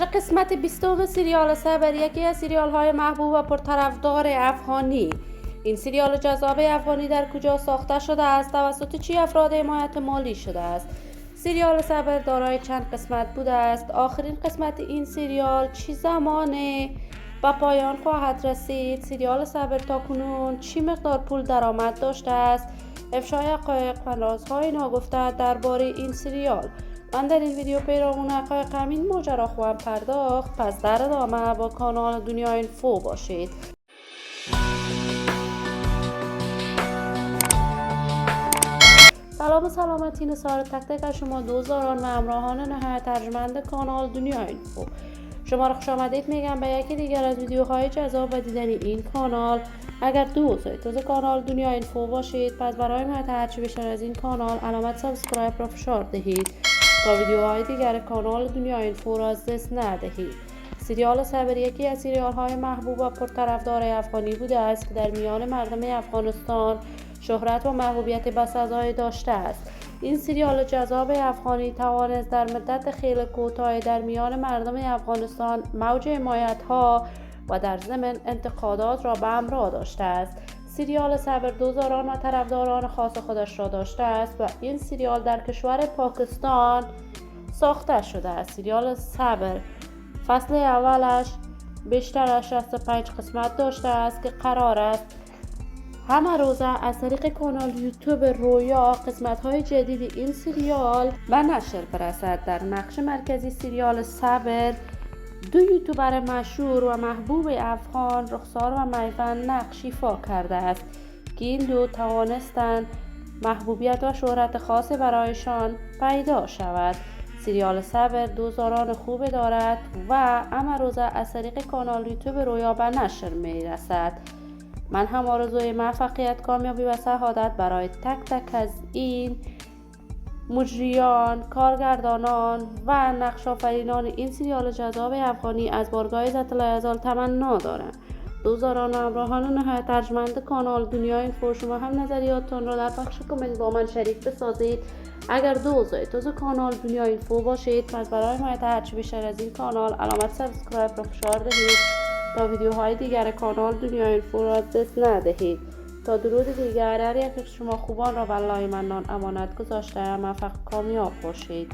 قسمت 20 سریال صبر یکی از سریال های محبوب و پرطرفدار افغانی. این سریال جذاب افغانی در کجا ساخته شده است؟ توسط چه افراد حمایت مالی شده است؟ سریال صبر دارای چند قسمت بوده است؟ آخرین قسمت این سریال چه زمانه به پایان خواهد رسید؟ سریال صبر تاکنون چه مقدار پول درآمد داشته است؟ افشای حقایق و رازهای ناگفته درباره این سریال. من در این ویدیو پیرامون حقایق همین ماجرا خواهم پرداخت، پس در ادامه با کانال دنیا اینفو باشید. سلام و سلامتی نثار تک تک از شما دوستداران و همراهان نهایت ارجمند کانال دنیا اینفو. شما را خوش آمدید میگم به یکی دیگر از ویدیوهای جذاب و دیدنی این کانال. اگر دوست کانال دنیا اینفو باشید، پس برای حمایت هرچی بیشتر از این کانال علامت سابسکرایب را فشار دهید تا ویدیوهای دیگر کانال دنیا اینفو را از دست ندهید. سریال صبر یکی از سریال های محبوب و پرطرفدار افغانی بوده است که در میان مردم افغانستان شهرت و محبوبیت بسزایی داشته است. این سریال جذاب افغانی توانست در مدت خیلی کوتاهی در میان مردم افغانستان موج حمایت ها و در ضمن انتقادات را به همراه داشته است. سریال صبر دوزاران و طرفداران خاص خودش را داشته است و این سریال در کشور پاکستان ساخته شده است. سریال صبر فصل اولش بیشتر از 65 قسمت داشته است که قرار است همه روزه از طریق کانال یوتیوب رویا قسمت‌های جدید این سریال به نشر برسد. در نقش مرکزی سریال صبر دو یوتیوبر مشهور و محبوب افغان رخسار و میفن نقش ایفا کرده است که این دو توانستند محبوبیت و شهرت خاصی برایشان پیدا شود. سریال صبر دوزاران خوب دارد و همه روزه از طریق کانال یوتیوب رویا به نشر می رسد. من هم آرزوی موفقیت، کامیابی و سعادت برای تک تک از این مجریان، کارگردانان و نقش آفرینان این سریال جذاب افغانی از بارگاه عزت العزال تمنا دارم. دوستداران و همراهان نهایت ارجمند کانال دنیا اینفو، شما هم نظریاتتان را در بخش کامنت با من شریک بسازید. اگر دوست کانال دنیا اینفو باشید، پس برای حمایت هرچی بیشتر از این کانال علامت سابسکرایب را فشار دهید تا ویدیوهای دیگر کانال دنیا اینفو را دست ندهید. تا درود دیگر، هر یک شما خوبان را والله منان امانت گذاشته. موفق کامیاب باشید.